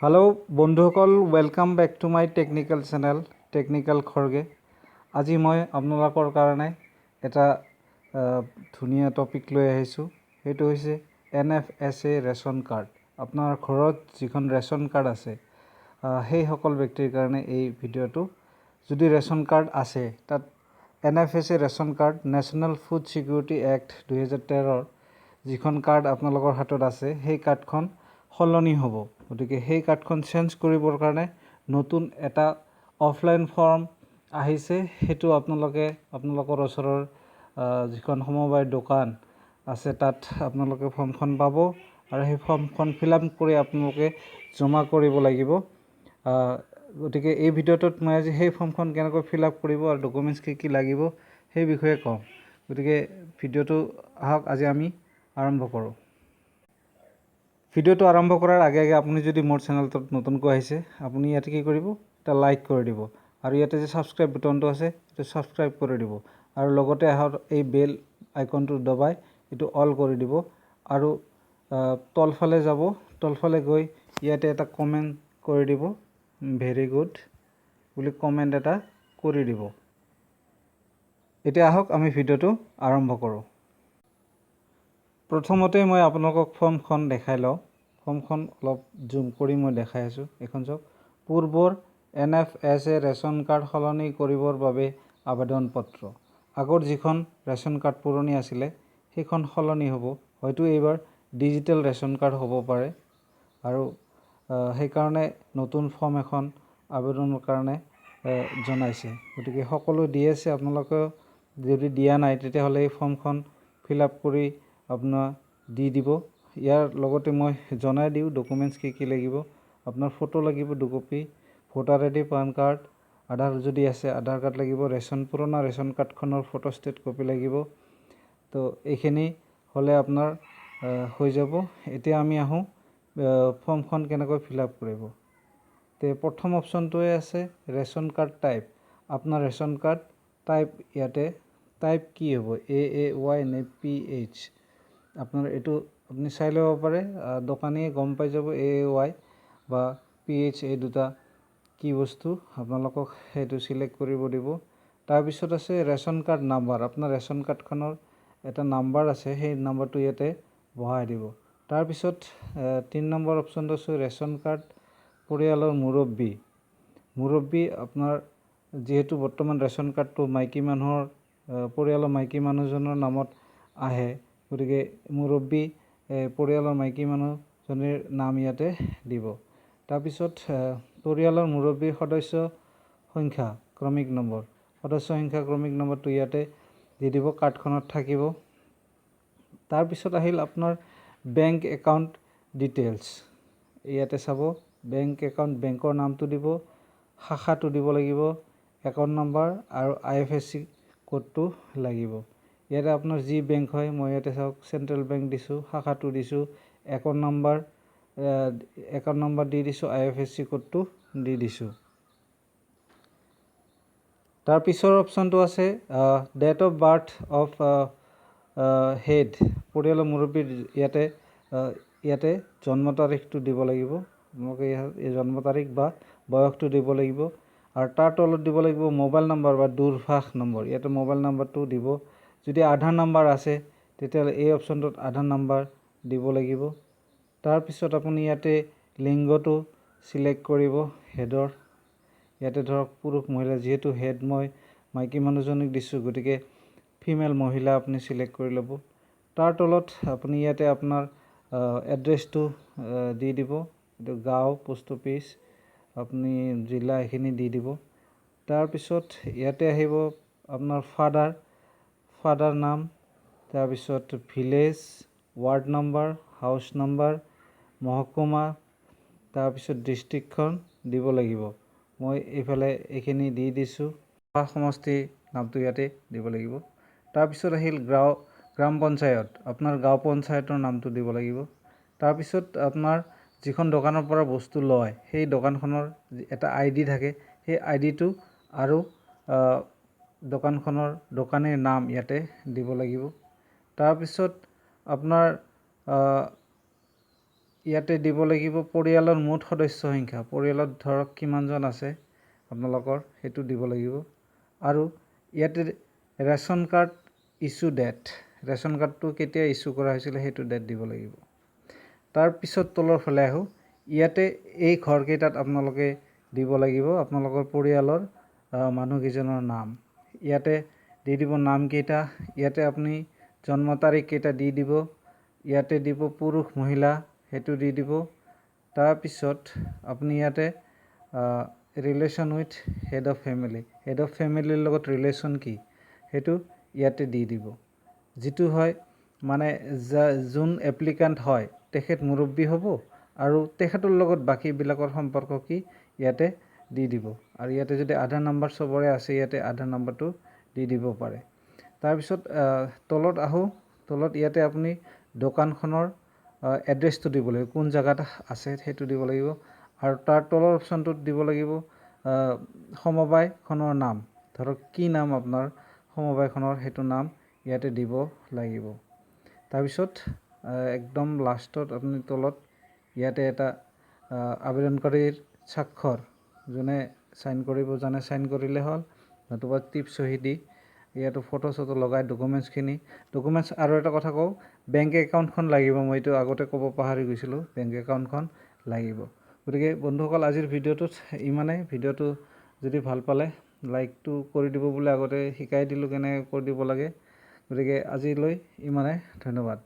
Hello बंधुসকল welcome back to my technical channel technical Kharge. आज मैं आपनलोকৰ কাৰণে এটা ধুনীয়া টপিক লৈ আহিছোঁ। সেইটো হৈছে NFSA ৰেচন কাৰ্ড। আপোনাৰ ঘৰত যিখন ৰেচন কাৰ্ড আছে সেই সকল ব্যক্তিৰ কাৰণে এই ভিডিঅ'টো। যদি ৰেচন কাৰ্ড আছে তাত NFSA ration card national food security act 2013 যিখন কাৰ্ড আপোনালোকৰ হাতত আছে সেই কাৰ্ডখন সলনি হ'ব। গতিকে সেই কাৰ্ডখন চেঞ্জ কৰিবৰ কাৰণে নতুন এটা অফলাইন ফৰ্ম আহিছে। সেইটো আপোনালোকৰ ওচৰৰ যিখন সমবায় দোকান আছে তাত আপোনালোকে ফৰ্মখন পাব আৰু সেই ফৰ্মখন ফিল আপ কৰি আপোনালোকে জমা কৰিব লাগিব। গতিকে এই ভিডিঅ'টোত মই আজি সেই ফৰ্মখন কেনেকৈ ফিল আপ কৰিব আৰু ডকুমেণ্টছ কি লাগিব সেই বিষয়ে কম। গতিকে ভিডিঅ'টো আহক আজি আমি আৰম্ভ কৰোঁ। ভিডিঅ'টো আৰম্ভ কৰাৰ আগে আপুনি যদি মোৰ চেনেলটোত নতুনকৈ আহিছে আপুনি ইয়াতে কি কৰিব, এটা লাইক কৰি দিব আৰু ইয়াতে যে সাবস্ক্ৰাইব বাটনটো আছে সেইটো সাবস্ক্ৰাইব কৰি দিব আৰু লগতে এই বেল আইকনটো দবাই এটো অল কৰি দিব আৰু তলফালে যাব, তলফালে গৈ ইয়াতে এটা কমেন্ট কৰি দিব, ভেৰি গুড বুলি কমেন্ট এটা কৰি দিব। এতিয়া আহক আমি ভিডিঅ'টো আৰম্ভ কৰোঁ। প্ৰথমতে মই আপোনালোকক ফৰ্মখন দেখাই লওঁ। ফৰ্মখন অলপ জুম কৰি মই দেখাই আছোঁ। এখন চাওক, পূৰ্বৰ NFSA ৰেচন কাৰ্ড সলনি কৰিবৰ বাবে আবেদন পত্ৰ। আগৰ যিখন ৰেচন কাৰ্ড পুৰণি আছিলে সেইখন সলনি হ'ব। হয়তো এইবাৰ ডিজিটেল ৰেচন কাৰ্ড হ'ব পাৰে আৰু সেইকাৰণে নতুন ফৰ্ম এখন আবেদনৰ কাৰণে জনাইছে। গতিকে সকলো দি আছে, আপোনালোকে যদি দিয়া নাই তেতিয়াহ'লে এই ফৰ্মখন ফিল আপ কৰি আপোনাৰ দি দিব। ইয়াৰ লগতে মই জনাই দিওঁ ডকুমেণ্টছ কি লাগিব। আপোনাৰ ফটো লাগিব 2 copy, voter ID, PAN card, Aadhaar যদি আছে আধাৰ কাৰ্ড লাগিব, পুৰণা ৰেচন কাৰ্ডখনৰ ফটো ষ্টেট কপি লাগিব। তো এইখিনি হ'লে আপোনাৰ হৈ যাব। এতিয়া আমি আহোঁ ফৰ্মখন কেনেকৈ ফিল আপ কৰিব। তে প্ৰথম অপশ্যনটোৱে আছে ৰেচন কাৰ্ড টাইপ। আপোনাৰ ৰেচন কাৰ্ড টাইপ ইয়াতে টাইপ কি হ'ব, AAY নে PH। আপোনাৰ এইটো আপুনি চাই ল'ব পাৰে, দোকানীয়ে গম পাই যাব AAY বা PH এই দুটা কি বস্তু, আপোনালোকক সেইটো সিলেক্ট কৰিব দিব। তাৰপিছত আছে ৰেচন কাৰ্ড নাম্বাৰ। আপোনাৰ ৰেচন কাৰ্ডখনৰ এটা নাম্বাৰ আছে, সেই নাম্বাৰটো ইয়াতে বহাই দিব। তাৰপিছত 3 নম্বৰ অপশ্যনটো আছে ৰেচন কাৰ্ড পৰিয়ালৰ মুৰব্বী। আপোনাৰ যিহেতু বৰ্তমান ৰেচন কাৰ্ডটো মাইকী মানুহৰ পৰিয়ালৰ মাইকী মানুহজনৰ নামত আহে, গতিকে মুৰব্বী পৰিয়ালৰ মাইকী মানুহজনীৰ নাম ইয়াতে দিব। তাৰপিছত পৰিয়ালৰ মুৰব্বীৰ সদস্য সংখ্যা ক্ৰমিক নম্বৰটো ইয়াতে দি দিব, কাৰ্ডখনত থাকিব। তাৰপিছত আহিল আপোনাৰ বেংক একাউণ্ট ডিটেইলছ। ইয়াতে চাব, বেংক একাউণ্ট, বেংকৰ নামটো দিব, শাখাটো দিব লাগিব, একাউণ্ট নম্বৰ আৰু IFSC কোডটো লাগিব। ইয়াতে আপোনাৰ যি বেংক হয়, মই ইয়াতে চাওক চেণ্ট্ৰেল বেংক দিছোঁ, শাখাটো দিছোঁ, একাউণ্ট নম্বৰ দি দিছোঁ, IFSC কোডটো দি দিছোঁ। তাৰ পিছৰ অপশ্যনটো আছে date of birth of head. পৰিয়ালৰ মুৰব্বীৰ ইয়াতে জন্ম তাৰিখটো দিব লাগিব। আপোনালোকে এই জন্ম তাৰিখ বা বয়সটো দিব লাগিব আৰু তাৰ তলত দিব লাগিব মোবাইল নম্বৰ বা দূৰভাষ নম্বৰ। ইয়াতে মোবাইল নম্বৰটো দিব। যদি আধাৰ নম্বৰ আছে তেতিয়াহ'লে এই অপশ্যনটোত আধাৰ নম্বৰ দিব লাগিব। তাৰপিছত আপুনি ইয়াতে লিংগটো সিলেক্ট কৰিব হেডৰ। ইয়াতে ধৰক পুৰুষ মহিলা, যিহেতু হেড মই মাইকী মানুহজনীক দিছোঁ গতিকে ফিমেল মহিলা আপুনি সিলেক্ট কৰি ল'ব। তাৰ তলত আপুনি ইয়াতে আপোনাৰ এড্ৰেছটো দি দিব, এইটো গাঁও, পোষ্ট অফিচ, আপুনি জিলা এইখিনি দি দিব। তাৰপিছত ইয়াতে আহিব আপোনাৰ ফাদাৰ নাম, তাৰপিছত village, ward number, house number, মহকুমা, তাৰপিছত ডিষ্ট্ৰিক্টখন দিব লাগিব। মই এইফালে এইখিনি দি দিছোঁ। সমষ্টি নামটো ইয়াতে দিব লাগিব। তাৰপিছত আহিল গ্ৰাম পঞ্চায়ত, আপোনাৰ গাঁও পঞ্চায়তৰ নামটো দিব লাগিব। তাৰপিছত আপোনাৰ যিখন দোকানৰ পৰা বস্তু লয় সেই দোকানখনৰ এটা ID থাকে, সেই IDটো আৰু দোকানীৰ নাম ইয়াতে দিব লাগিব। তাৰপিছত আপোনাৰ ইয়াতে দিব লাগিব পৰিয়ালৰ মুঠ সদস্য সংখ্যা, পৰিয়ালত ধৰক কিমানজন আছে আপোনালোকৰ সেইটো দিব লাগিব। আৰু ইয়াতে ration card issue date, ration কাৰ্ডটো কেতিয়া ইছ্যু কৰা হৈছিলে সেইটো ডেট দিব লাগিব। তাৰপিছত তলৰ ফালে আহোঁ, ইয়াতে এই ঘৰকেইটাত আপোনালোকে দিব লাগিব আপোনালোকৰ পৰিয়ালৰ মানুহকেইজনৰ নাম। ইয়াতে দি দিব নামকেইটা, ইয়াতে আপুনি জন্ম তাৰিখকেইটা দি দিব, ইয়াতে দিব পুৰুষ মহিলা সেইটো দি দিব। তাৰপিছত আপুনি ইয়াতে relation with head of family, head of ফেমিলিৰ লগত ৰিলেশ্যন কি সেইটো ইয়াতে দি দিব। যিটো হয় মানে যোন এপ্লিকেণ্ট হয় তেখেত মুৰব্বী হ'ব আৰু তেখেতৰ লগত বাকীবিলাকৰ সম্পৰ্ক কি ইয়াতে দি দিব। আৰু ইয়াতে যদি আধাৰ নম্বৰ চবৰে আছে ইয়াতে আধাৰ নম্বৰটো দি দিব পাৰে। তাৰপিছত তলত আহোঁ, তলত ইয়াতে আপুনি দোকানখনৰ এড্ৰেছটো দিব লাগিব, কোন জেগাত আছে সেইটো দিব লাগিব। আৰু তাৰ তলৰ অপশ্যনটোত দিব লাগিব সমবায়খনৰ নাম, ধৰক কি নাম আপোনাৰ সমবায়খনৰ সেইটো নাম ইয়াতে দিব লাগিব। তাৰপিছত একদম লাষ্টত আপুনি তলত ইয়াতে এটা আবেদনকাৰীৰ স্বাক্ষৰ, যোনে চাইন কৰিব জানে চাইন কৰিলে হ'ল, নতুবা টিপ চহী দি ইয়াতো ফটো চটো লগাই ডকুমেণ্টছ। আৰু এটা কথা কওঁ, বেংক একাউণ্টখন লাগিব, মই এইটো আগতে ক'ব পাহৰি গৈছিলোঁ, বেংক একাউণ্টখন লাগিব। গতিকে বন্ধুসকল আজিৰ ভিডিঅ'টোত ইমানেই। ভিডিঅ'টো যদি ভাল পালে লাইকটো কৰি দিব বুলি আগতে শিকাই দিলোঁ কেনেকৈ কৰি দিব লাগে। গতিকে আজিলৈ ইমানেই, ধন্যবাদ।